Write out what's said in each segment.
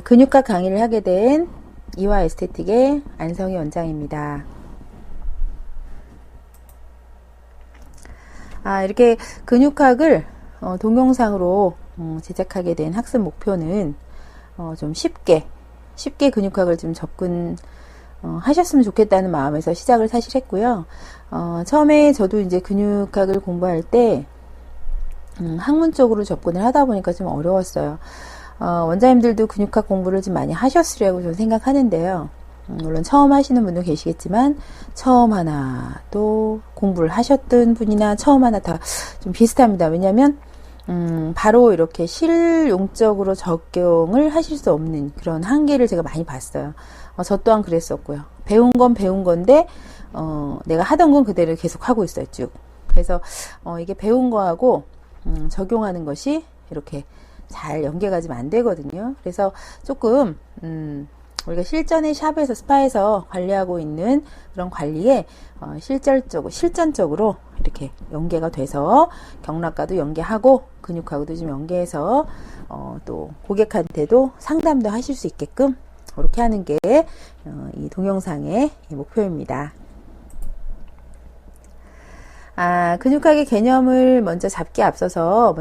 근육학 강의를 하게 된 이화 에스테틱의 안성희 원장입니다. 이렇게 근육학을 동영상으로 제작하게 된 학습 목표는 좀 쉽게 근육학을 좀 접근 하셨으면 좋겠다는 마음에서 시작을 사실 했고요. 처음에 저도 이제 근육학을 공부할 때 학문 쪽으로 접근을 하다 보니까 좀 어려웠어요. 원장님들도 근육학 공부를 좀 많이 하셨으리라고 저는 생각하는데요. 물론 처음 하시는 분도 계시겠지만 처음 하나 또 공부를 하셨던 분이나 처음 하나 다 좀 비슷합니다. 왜냐하면 바로 이렇게 실용적으로 적용을 하실 수 없는 그런 한계를 제가 많이 봤어요. 저 또한 그랬었고요. 배운 건 배운 건데 내가 하던 건 그대로 계속 하고 있어요. 쭉. 그래서 이게 배운 거하고 적용하는 것이 이렇게 잘 연계가 좀 안 되거든요. 그래서 조금 우리가 실전의 샵에서 스파에서 관리하고 있는 그런 관리에 실전적으로 이렇게 연계가 돼서 경락과도 연계하고 근육하고도 좀 연계해서 또 고객한테도 상담도 하실 수 있게끔 그렇게 하는 게 이 동영상의 목표입니다. 근육학의 개념을 먼저 잡기에 앞서서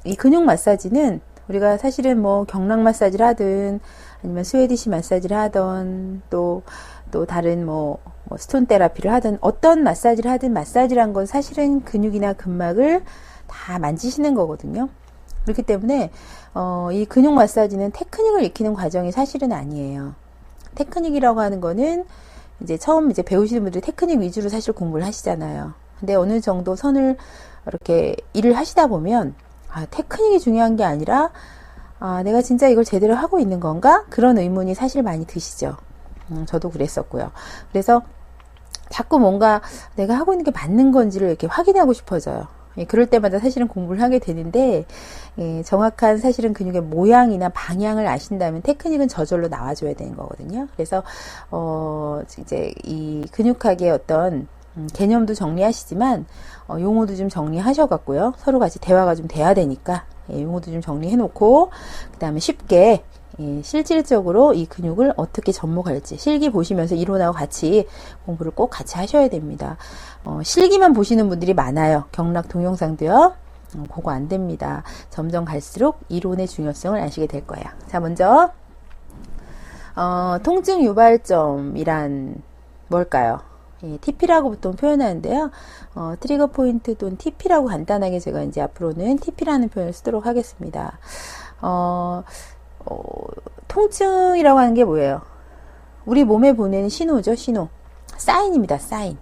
이 근육 마사지는 우리가 사실은 뭐 경락 마사지를 하든 아니면 스웨디시 마사지를 하든 또 다른 뭐 스톤 테라피를 하든 어떤 마사지를 하든 마사지란 건 사실은 근육이나 근막을 다 만지시는 거거든요. 그렇기 때문에 이 근육 마사지는 테크닉을 익히는 과정이 사실은 아니에요. 테크닉이라고 하는 거는 이제 처음 배우시는 분들이 테크닉 위주로 사실 공부를 하시잖아요. 근데 어느 정도 선을 이렇게 일을 하시다 보면 테크닉이 중요한 게 아니라 내가 진짜 이걸 제대로 하고 있는 건가? 그런 의문이 사실 많이 드시죠. 저도 그랬었고요. 그래서 자꾸 뭔가 내가 하고 있는 게 맞는 건지를 이렇게 확인하고 싶어져요. 그럴 때마다 사실은 공부를 하게 되는데 정확한 사실은 근육의 모양이나 방향을 아신다면 테크닉은 저절로 나와줘야 되는 거거든요. 그래서 이제 이 근육학의 어떤 개념도 정리하시지만 용어도 좀 정리하셔갖고요. 서로 같이 대화가 좀 돼야 되니까 용어도 좀 정리해놓고 그 다음에 쉽게 실질적으로 이 근육을 어떻게 접목할지 실기 보시면서 이론하고 같이 공부를 꼭 같이 하셔야 됩니다. 실기만 보시는 분들이 많아요. 경락 동영상도요. 그거 안 됩니다. 점점 갈수록 이론의 중요성을 아시게 될 거예요. 자, 먼저 통증 유발점이란 뭘까요? TP라고 보통 표현하는데요. 트리거 포인트 또는 TP라고 간단하게 제가 이제 앞으로는 TP라는 표현을 쓰도록 하겠습니다. 통증이라고 하는 게 뭐예요? 우리 몸에 보내는 신호죠, 신호. 사인입니다, 사인.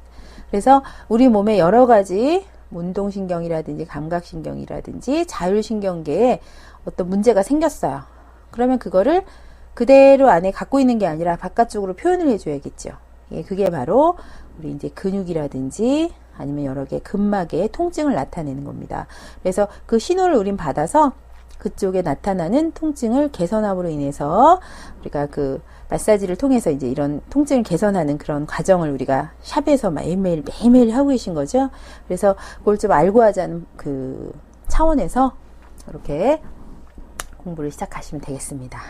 그래서 우리 몸에 여러 가지 운동신경이라든지 감각신경이라든지 자율신경계에 어떤 문제가 생겼어요. 그러면 그거를 그대로 안에 갖고 있는 게 아니라 바깥쪽으로 표현을 해줘야겠죠. 그게 바로 우리 이제 근육이라든지 아니면 여러 개 근막의 통증을 나타내는 겁니다. 그래서 그 신호를 우린 받아서 그쪽에 나타나는 통증을 개선함으로 인해서 우리가 그 마사지를 통해서 이제 이런 통증을 개선하는 그런 과정을 우리가 샵에서 매일매일 하고 계신 거죠. 그래서 그걸 좀 알고 하자는 그 차원에서 이렇게 공부를 시작하시면 되겠습니다.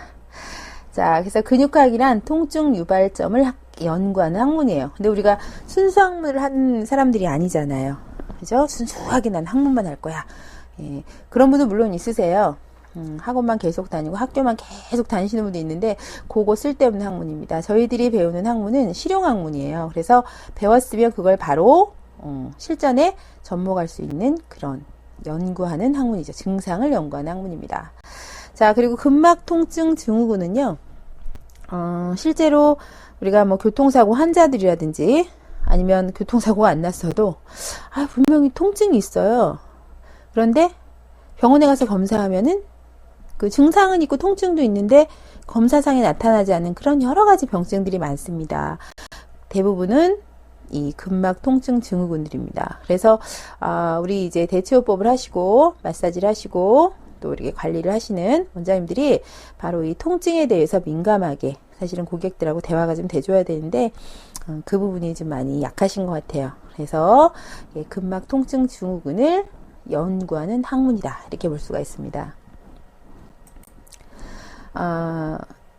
자, 그래서 근육학이란 통증 유발점을 연구하는 학문이에요. 근데 우리가 순수 학문을 한 사람들이 아니잖아요. 그죠? 순수하게 난 학문만 할 거야. 그런 분도 물론 있으세요. 학원만 계속 다니고 학교만 계속 다니시는 분도 있는데 그거 쓸데없는 학문입니다. 저희들이 배우는 학문은 실용 학문이에요. 그래서 배웠으면 그걸 바로 실전에 접목할 수 있는 그런 연구하는 학문이죠. 증상을 연구하는 학문입니다. 자, 그리고 근막 통증 증후군은요. 실제로 우리가 뭐 교통사고 환자들이라든지 아니면 교통사고가 안 났어도 분명히 통증이 있어요. 그런데 병원에 가서 검사하면은 그 증상은 있고 통증도 있는데 검사상에 나타나지 않는 그런 여러 가지 병증들이 많습니다. 대부분은 이 근막 통증 증후군들입니다. 그래서 우리 이제 대체호흡법을 하시고 마사지를 하시고 또 이렇게 관리를 하시는 원장님들이 바로 이 통증에 대해서 민감하게 사실은 고객들하고 대화가 좀 돼줘야 되는데 그 부분이 좀 많이 약하신 것 같아요. 그래서 근막 통증 증후군을 연구하는 학문이다 이렇게 볼 수가 있습니다.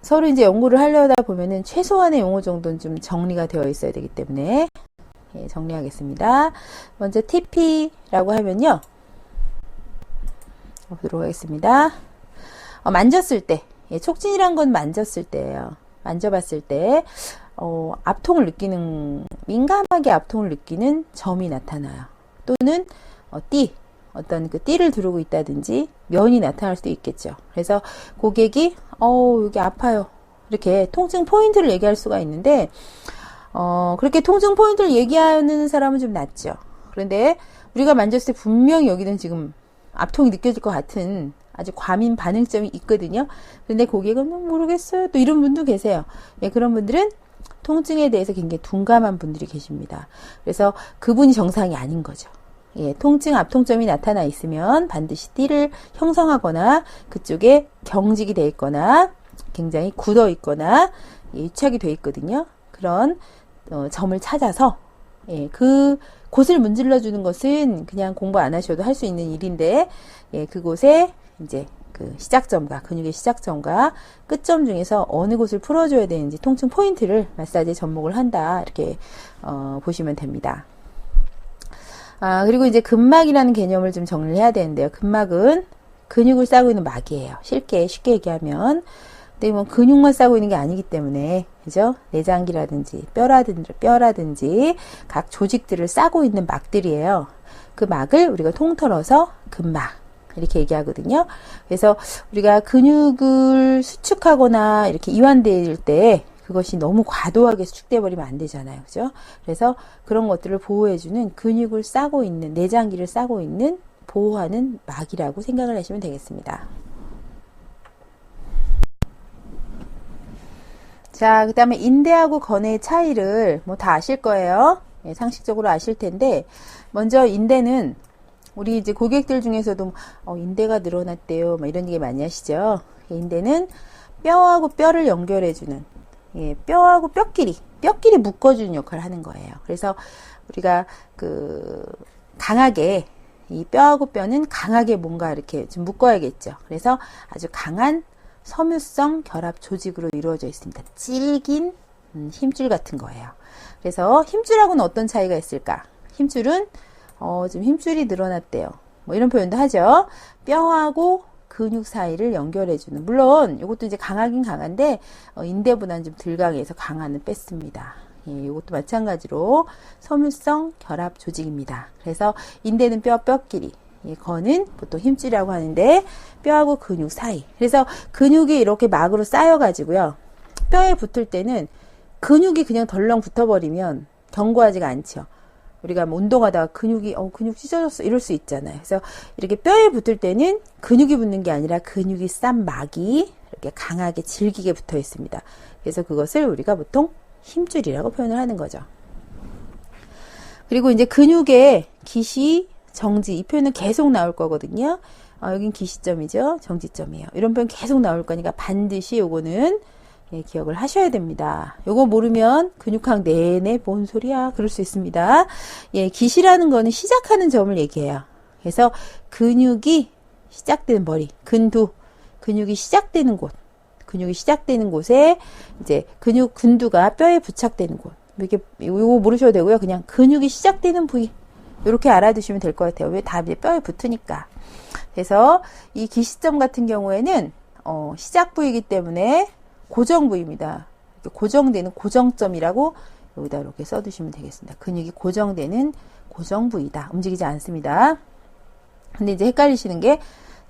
서로 이제 연구를 하려다 보면은 최소한의 용어 정도는 좀 정리가 되어 있어야 되기 때문에 예, 정리하겠습니다. 먼저 TP라고 하면요. 보도록 하겠습니다. 만졌을 때, 예, 촉진이란 건 만졌을 때예요. 만져봤을 때 압통을 느끼는, 민감하게 압통을 느끼는 점이 나타나요. 또는 어떤 그 띠를 두르고 있다든지 면이 나타날 수도 있겠죠. 그래서 고객이 여기 아파요, 이렇게 통증 포인트를 얘기할 수가 있는데 그렇게 통증 포인트를 얘기하는 사람은 좀 낫죠. 그런데 우리가 만졌을 때 분명히 여기는 지금 압통이 느껴질 것 같은 아주 과민 반응점이 있거든요. 그런데 고객은 모르겠어요, 또 이런 분도 계세요. 예, 그런 분들은 통증에 대해서 굉장히 둔감한 분들이 계십니다. 그래서 그분이 정상이 아닌 거죠. 예, 통증, 압통점이 나타나 있으면 반드시 띠를 형성하거나 그쪽에 경직이 돼 있거나 굉장히 굳어 있거나 유착이 돼 있거든요. 그런 점을 찾아서 예, 그 곳을 문질러 주는 것은 그냥 공부 안 하셔도 할 수 있는 일인데 예, 그곳에 이제 그 시작점과 근육의 시작점과 끝점 중에서 어느 곳을 풀어줘야 되는지 통증 포인트를 마사지에 접목을 한다, 이렇게 보시면 됩니다. 그리고 이제 근막이라는 개념을 좀 정리를 해야 되는데요. 근막은 근육을 싸고 있는 막이에요. 쉽게 얘기하면. 근데 뭐 근육만 싸고 있는 게 아니기 때문에, 그죠? 내장기라든지 뼈라든지 각 조직들을 싸고 있는 막들이에요. 그 막을 우리가 통틀어서 근막, 이렇게 얘기하거든요. 그래서 우리가 근육을 수축하거나 이렇게 이완될 때 그것이 너무 과도하게 수축돼 버리면 안 되잖아요. 그죠? 그래서 그런 것들을 보호해주는 근육을 싸고 있는, 내장기를 싸고 있는, 보호하는 막이라고 생각을 하시면 되겠습니다. 자, 그 다음에 인대하고 건의 차이를 뭐 다 아실 거예요. 예, 상식적으로 아실 텐데, 먼저 인대는 우리 이제 고객들 중에서도 인대가 늘어났대요, 뭐 이런 얘기 많이 하시죠. 인대는 뼈하고 뼈를 연결해주는, 예, 뼈하고 뼈끼리 묶어주는 역할을 하는 거예요. 그래서 우리가 강하게, 이 뼈하고 뼈는 강하게 뭔가 이렇게 좀 묶어야겠죠. 그래서 아주 강한 섬유성 결합 조직으로 이루어져 있습니다. 질긴 힘줄 같은 거예요. 그래서 힘줄하고는 어떤 차이가 있을까? 힘줄은 좀 힘줄이 늘어났대요, 뭐 이런 표현도 하죠. 뼈하고 근육 사이를 연결해주는, 물론 이것도 이제 강하긴 강한데 인대보다는 좀 덜 강해서 강화는 뺐습니다. 예, 이것도 마찬가지로 섬유성 결합 조직입니다. 그래서 인대는 뼈끼리, 예, 건은 보통 힘줄이라고 하는데 뼈하고 근육 사이. 그래서 근육이 이렇게 막으로 쌓여가지고요, 뼈에 붙을 때는 근육이 그냥 덜렁 붙어버리면 견고하지가 않죠. 우리가 뭐 운동하다가 근육 찢어졌어, 이럴 수 있잖아요. 그래서 이렇게 뼈에 붙을 때는 근육이 붙는 게 아니라 근육이 싼 막이 이렇게 강하게 질기게 붙어 있습니다. 그래서 그것을 우리가 보통 힘줄이라고 표현을 하는 거죠. 그리고 이제 근육의 기시, 정지, 이 표현은 계속 나올 거거든요. 여긴 기시점이죠. 정지점이에요. 이런 표현 계속 나올 거니까 반드시 요거는 예, 기억을 하셔야 됩니다. 요거 모르면 근육학 내내 뭔 소리야, 그럴 수 있습니다. 예, 기시라는 거는 시작하는 점을 얘기해요. 그래서 근육이 시작되는 머리, 근육이 시작되는 곳에 이제 근두가 뼈에 부착되는 곳. 요거 모르셔도 되고요. 그냥 근육이 시작되는 부위, 이렇게 알아두시면 될 것 같아요. 왜 다 이제 뼈에 붙으니까. 그래서 이 기시점 같은 경우에는 시작 부위이기 때문에 고정 부위입니다. 고정되는 고정점이라고 여기다 이렇게 써두시면 되겠습니다. 근육이 고정되는 고정 부위다. 움직이지 않습니다. 근데 이제 헷갈리시는 게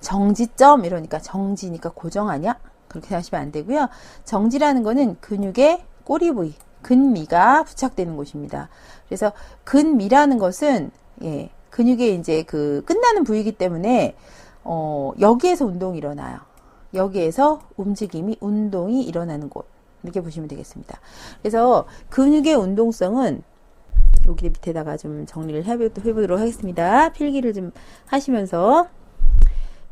정지점 이러니까 정지니까 고정 아니야? 그렇게 생각하시면 안 되고요. 정지라는 거는 근육의 꼬리 부위, 근미가 부착되는 곳입니다. 그래서 근미라는 것은 예, 근육의 이제 끝나는 부위이기 때문에 여기에서 운동이 일어나요. 여기에서 운동이 일어나는 곳, 이렇게 보시면 되겠습니다. 그래서 근육의 운동성은 여기 밑에다가 좀 정리를 해보도록 하겠습니다. 필기를 좀 하시면서,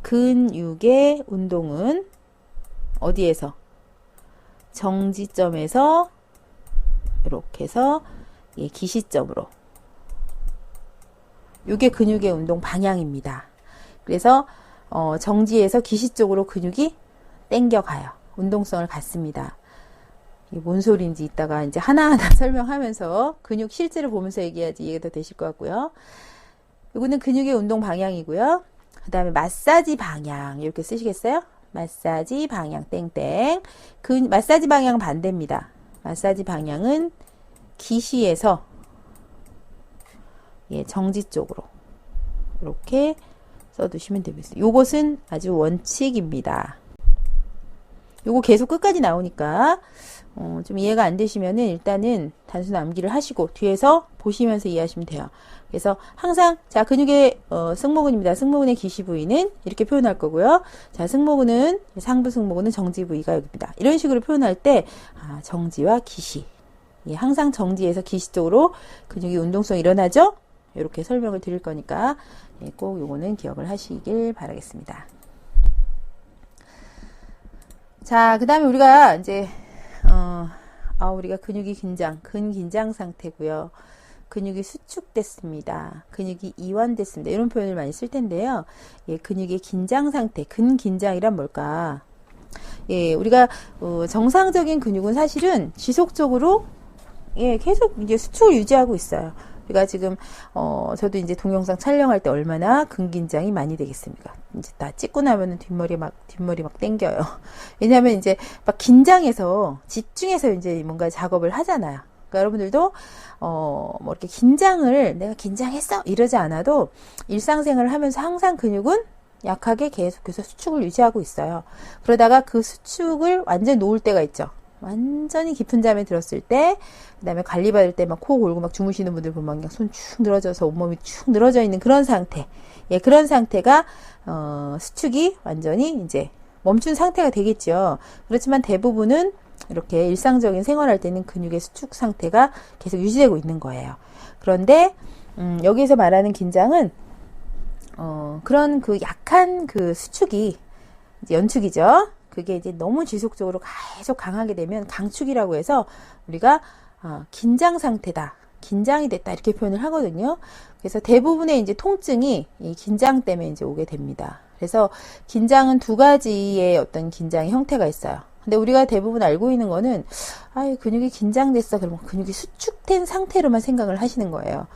근육의 운동은 어디에서? 정지점에서 이렇게 해서 예, 기시점으로, 이게 근육의 운동 방향입니다. 그래서 정지에서 기시 쪽으로 근육이 땡겨가요. 운동성을 갖습니다. 이게 뭔 소리인지 이따가 이제 하나하나 설명하면서 근육 실제로 보면서 얘기해야지 이해가 더 되실 것 같고요. 이거는 근육의 운동 방향이고요. 그 다음에 마사지 방향 이렇게 쓰시겠어요? 마사지 방향 땡땡. 마사지 방향은 반대입니다. 마사지 방향은 기시에서 정지 쪽으로 이렇게 써두시면 되겠습니다. 요것은 아주 원칙입니다. 요거 계속 끝까지 나오니까 좀 이해가 안 되시면은 일단은 단순 암기를 하시고 뒤에서 보시면서 이해하시면 돼요. 그래서 항상 자 근육의 승모근입니다. 승모근의 기시 부위는 이렇게 표현할 거고요. 자 승모근은 상부 승모근은 정지 부위가 여기입니다. 이런 식으로 표현할 때 정지와 기시 항상 정지에서 기시 쪽으로 근육이 운동성이 일어나죠. 이렇게 설명을 드릴 거니까 꼭 요거는 기억을 하시길 바라겠습니다. 자, 그 다음에 우리가 이제, 우리가 근육이 근긴장 상태고요. 근육이 수축됐습니다. 근육이 이완됐습니다. 이런 표현을 많이 쓸 텐데요. 근육의 긴장 상태, 근긴장이란 뭘까? 우리가, 정상적인 근육은 사실은 지속적으로, 계속 이제 수축을 유지하고 있어요. 우리가 지금 저도 이제 동영상 촬영할 때 얼마나 근긴장이 많이 되겠습니까? 이제 다 찍고 나면은 뒷머리 막 땡겨요. 왜냐하면 이제 막 긴장해서 집중해서 이제 뭔가 작업을 하잖아요. 그러니까 여러분들도 뭐 이렇게 내가 긴장했어 이러지 않아도 일상생활을 하면서 항상 근육은 약하게 계속해서 수축을 유지하고 있어요. 그러다가 그 수축을 완전히 놓을 때가 있죠. 완전히 깊은 잠에 들었을 때, 그 다음에 관리받을 때 막 코 골고 막 주무시는 분들 보면 그냥 손 축 늘어져서 온몸이 축 늘어져 있는 그런 상태. 그런 상태가, 수축이 완전히 이제 멈춘 상태가 되겠죠. 그렇지만 대부분은 이렇게 일상적인 생활할 때는 근육의 수축 상태가 계속 유지되고 있는 거예요. 그런데, 여기에서 말하는 긴장은, 그런 그 약한 그 수축이, 이제 연축이죠. 그게 이제 너무 지속적으로 계속 강하게 되면 강축이라고 해서 우리가 긴장 상태다, 긴장이 됐다 이렇게 표현을 하거든요. 그래서 대부분의 이제 통증이 이 긴장 때문에 이제 오게 됩니다. 그래서 긴장은 두 가지의 어떤 긴장의 형태가 있어요. 근데 우리가 대부분 알고 있는 거는 근육이 긴장됐어 그러면 근육이 수축된 상태로만 생각을 하시는 거예요.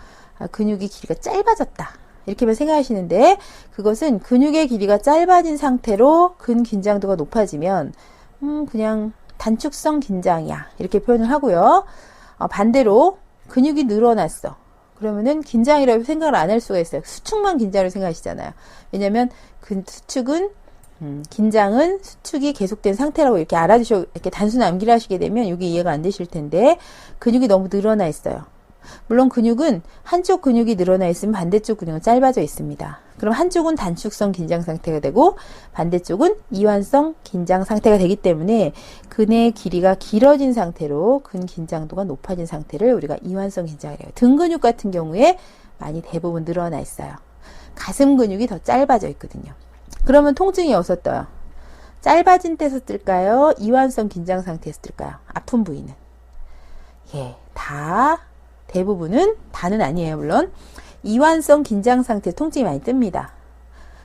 근육이 길이가 짧아졌다. 이렇게만 생각하시는데 그것은 근육의 길이가 짧아진 상태로 근긴장도가 높아지면 그냥 단축성 긴장이야 이렇게 표현을 하고요. 반대로 근육이 늘어났어. 그러면은 긴장이라고 생각을 안 할 수가 있어요. 수축만 긴장으로 생각하시잖아요. 왜냐하면 긴장은 수축이 계속된 상태라고 이렇게 이렇게 단순 암기를 하시게 되면 이게 이해가 안 되실 텐데 근육이 너무 늘어나 있어요. 물론 근육은 한쪽 근육이 늘어나 있으면 반대쪽 근육은 짧아져 있습니다. 그럼 한쪽은 단축성 긴장 상태가 되고 반대쪽은 이완성 긴장 상태가 되기 때문에 근의 길이가 길어진 상태로 근 긴장도가 높아진 상태를 우리가 이완성 긴장이라고 해요. 등 근육 같은 경우에 많이 대부분 늘어나 있어요. 가슴 근육이 더 짧아져 있거든요. 그러면 통증이 어디서 떠요? 짧아진 데서 뜰까요? 이완성 긴장 상태에서 뜰까요? 아픈 부위는? 대부분은 다는 아니에요. 물론 이완성 긴장 상태 통증이 많이 뜹니다.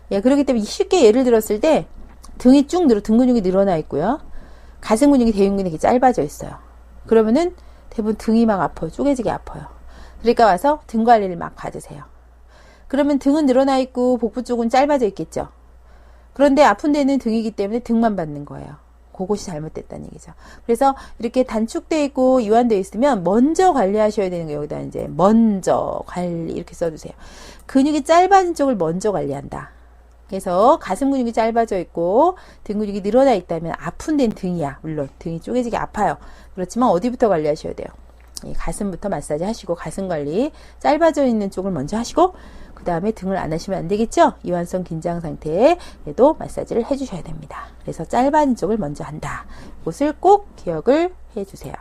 그렇기 때문에 쉽게 예를 들었을 때 등이 등 근육이 늘어나 있고요. 가슴 근육이 대흉 근육이 짧아져 있어요. 그러면은 대부분 등이 막 아파요. 쪼개지게 아파요. 그러니까 와서 등 관리를 막 받으세요. 그러면 등은 늘어나 있고 복부 쪽은 짧아져 있겠죠. 그런데 아픈 데는 등이기 때문에 등만 받는 거예요. 그것이 잘못됐다는 얘기죠. 그래서 이렇게 단축되어 있고 이완되어 있으면 먼저 관리하셔야 되는 거 여기다 이제 먼저 관리 이렇게 써주세요. 근육이 짧아진 쪽을 먼저 관리한다. 그래서 가슴 근육이 짧아져 있고 등 근육이 늘어나 있다면 아픈 데는 등이야. 물론 등이 쪼개지게 아파요. 그렇지만 어디부터 관리하셔야 돼요? 가슴부터 마사지 하시고 가슴 관리 짧아져 있는 쪽을 먼저 하시고 그 다음에 등을 안 하시면 안 되겠죠? 이완성 긴장 상태에도 마사지를 해주셔야 됩니다. 그래서 짧아진 쪽을 먼저 한다. 이것을 꼭 기억을 해주세요.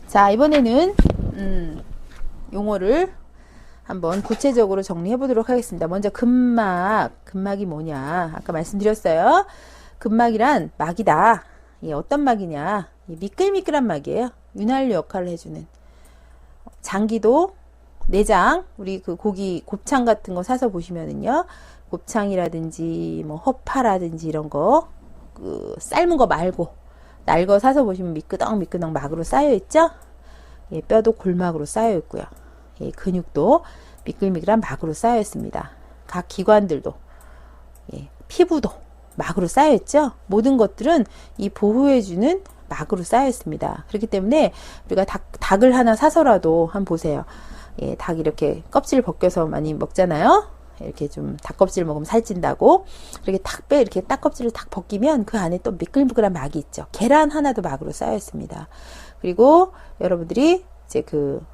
자, 이번에는 용어를 한번 구체적으로 정리해 보도록 하겠습니다. 먼저 근막이 뭐냐? 아까 말씀드렸어요. 근막이란 막이다. 어떤 막이냐? 미끌미끌한 막이에요. 윤활유 역할을 해주는. 장기도 내장, 우리 그 고기 곱창 같은 거 사서 보시면은요, 곱창이라든지 뭐 허파라든지 이런 거 삶은 거 말고 날 거 사서 보시면 미끄덩미끄덩 막으로 쌓여 있죠. 예, 뼈도 골막으로 쌓여 있고요. 예, 근육도 미끌미끌한 막으로 쌓여 있습니다. 각 기관들도 예, 피부도 막으로 쌓여 있죠. 모든 것들은 이 보호해주는 막으로 쌓여 있습니다. 그렇기 때문에 우리가 닭을 하나 사서라도 한번 보세요. 예, 닭 이렇게 껍질 벗겨서 많이 먹잖아요. 이렇게 좀 닭껍질 먹으면 살찐다고. 이렇게 이렇게 딱 껍질을 딱 벗기면 그 안에 또 미끌미끌한 막이 있죠. 계란 하나도 막으로 쌓여 있습니다. 그리고 여러분들이 이제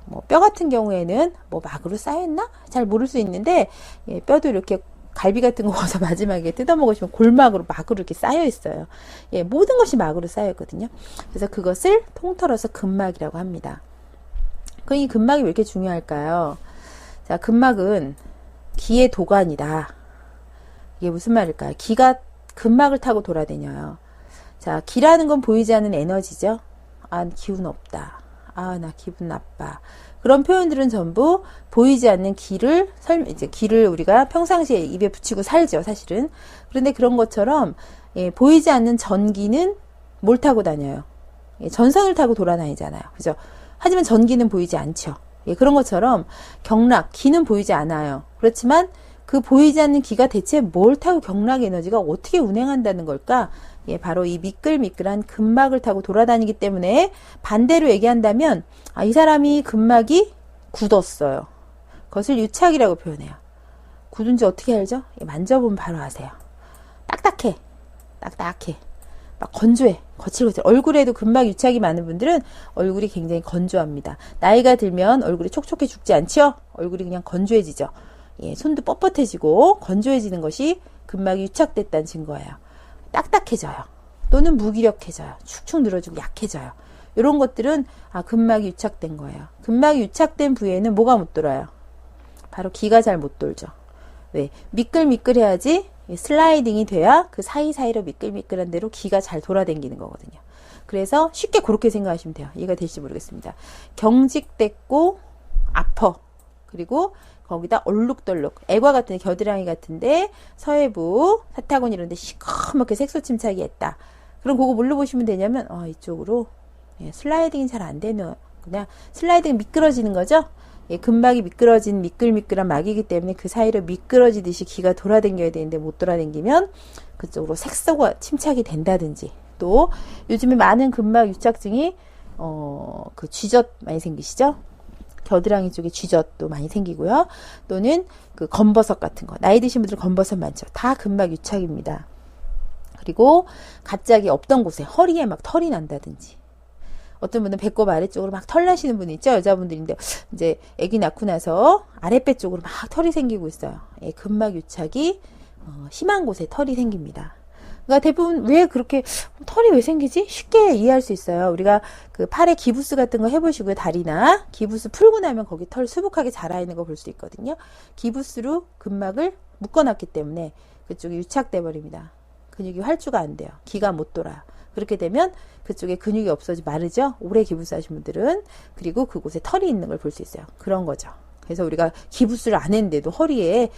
뭐 뼈 같은 경우에는 뭐 막으로 쌓여 있나? 잘 모를 수 있는데, 예, 뼈도 이렇게 갈비 같은 거 구워서 마지막에 뜯어 먹으시면 골막으로 막으로 이렇게 쌓여 있어요. 예, 모든 것이 막으로 쌓여 있거든요. 그래서 그것을 통틀어서 근막이라고 합니다. 그럼 이 근막이 왜 이렇게 중요할까요? 자, 근막은 기의 도관이다. 이게 무슨 말일까요? 기가 근막을 타고 돌아다녀요. 자, 기라는 건 보이지 않는 에너지죠. 아, 기운 없다. 아, 나 기분 나빠. 그런 표현들은 전부 보이지 않는 기를 우리가 평상시에 입에 붙이고 살죠, 사실은. 그런데 그런 것처럼, 예, 보이지 않는 전기는 뭘 타고 다녀요? 예, 전선을 타고 돌아다니잖아요. 그죠? 하지만 전기는 보이지 않죠. 예, 그런 것처럼 경락, 기는 보이지 않아요. 그렇지만 그 보이지 않는 기가 대체 뭘 타고 경락 에너지가 어떻게 운행한다는 걸까? 예, 바로 이 미끌미끌한 근막을 타고 돌아다니기 때문에 반대로 얘기한다면 이 사람이 근막이 굳었어요. 그것을 유착이라고 표현해요. 굳은지 어떻게 알죠? 예, 만져보면 바로 아세요. 딱딱해. 막 건조해. 거칠거칠. 얼굴에도 근막 유착이 많은 분들은 얼굴이 굉장히 건조합니다. 나이가 들면 얼굴이 촉촉해 죽지 않죠? 얼굴이 그냥 건조해지죠. 예, 손도 뻣뻣해지고 건조해지는 것이 근막이 유착됐다는 증거예요. 딱딱해져요. 또는 무기력해져요. 축축 늘어지고 약해져요. 이런 것들은 근막이 유착된 거예요. 근막이 유착된 부위에는 뭐가 못 돌아요? 바로 기가 잘 못 돌죠. 왜? 미끌미끌해야지 슬라이딩이 돼야 그 사이사이로 미끌미끌한 대로 기가 잘 돌아다니는 거거든요. 그래서 쉽게 그렇게 생각하시면 돼요. 이해가 될지 모르겠습니다. 경직됐고 아파. 그리고 거기다 얼룩덜룩, 애과 같은 겨드랑이 같은데 서해부, 사타구니 이런 데 시커멓게 색소 침착이 했다. 그럼 그거 뭘로 보시면 되냐면 이쪽으로 예, 슬라이딩이 잘 안 되는 그냥 슬라이딩이 미끄러지는 거죠. 예, 근막이 미끄러진 미끌미끌한 막이기 때문에 그 사이로 미끄러지듯이 기가 돌아다녀야 되는데 못 돌아다니면 그쪽으로 색소가 침착이 된다든지 또 요즘에 많은 근막 유착증이 그 쥐젖 많이 생기시죠? 겨드랑이 쪽에 쥐젖도 많이 생기고요. 또는 그 검버섯 같은 거. 나이 드신 분들 검버섯 많죠. 다 근막 유착입니다. 그리고 갑자기 없던 곳에 허리에 막 털이 난다든지 어떤 분은 배꼽 아래쪽으로 막 털 나시는 분이 있죠. 여자분들인데 이제 아기 낳고 나서 아랫배 쪽으로 막 털이 생기고 있어요. 예, 근막 유착이 심한 곳에 털이 생깁니다. 그러니까 대부분 왜 그렇게 털이 왜 생기지? 쉽게 이해할 수 있어요. 우리가 그 팔에 기부스 같은 거 해보시고요. 다리나 기부스 풀고 나면 거기 털 수북하게 자라 있는 거 볼 수 있거든요. 기부스로 근막을 묶어놨기 때문에 그쪽이 유착돼 버립니다. 근육이 활주가 안 돼요. 기가 못 돌아요. 그렇게 되면 그쪽에 근육이 없어지 마르죠. 오래 기부스 하신 분들은. 그리고 그곳에 털이 있는 걸 볼 수 있어요. 그런 거죠. 그래서 우리가 기부스를 안 했는데도 허리에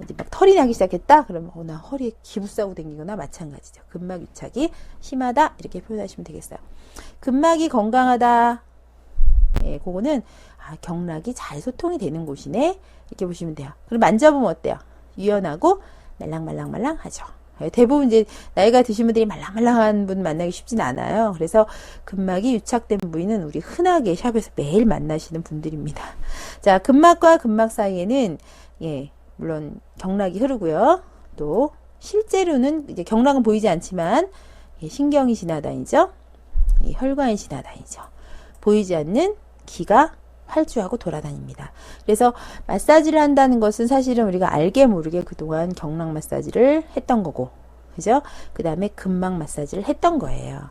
이제 막 털이 나기 시작했다? 그러면 나 허리에 기부스하고 다니거나 마찬가지죠. 근막 유착이 심하다 이렇게 표현하시면 되겠어요. 근막이 건강하다. 예, 그거는 경락이 잘 소통이 되는 곳이네 이렇게 보시면 돼요. 그럼 만져보면 어때요? 유연하고 말랑말랑하죠. 대부분 이제 나이가 드신 분들이 말랑말랑한 분 만나기 쉽진 않아요. 그래서 근막이 유착된 부위는 우리 흔하게 샵에서 매일 만나시는 분들입니다. 자, 근막과 근막 사이에는 예, 물론 경락이 흐르고요. 또 실제로는 이제 경락은 보이지 않지만 예, 신경이 지나다니죠. 예, 혈관이 지나다니죠. 보이지 않는 기가 활주하고 돌아다닙니다. 그래서 마사지를 한다는 것은 사실은 우리가 알게 모르게 그동안 경락 마사지를 했던 거고, 그죠? 그 다음에 근막 마사지를 했던 거예요.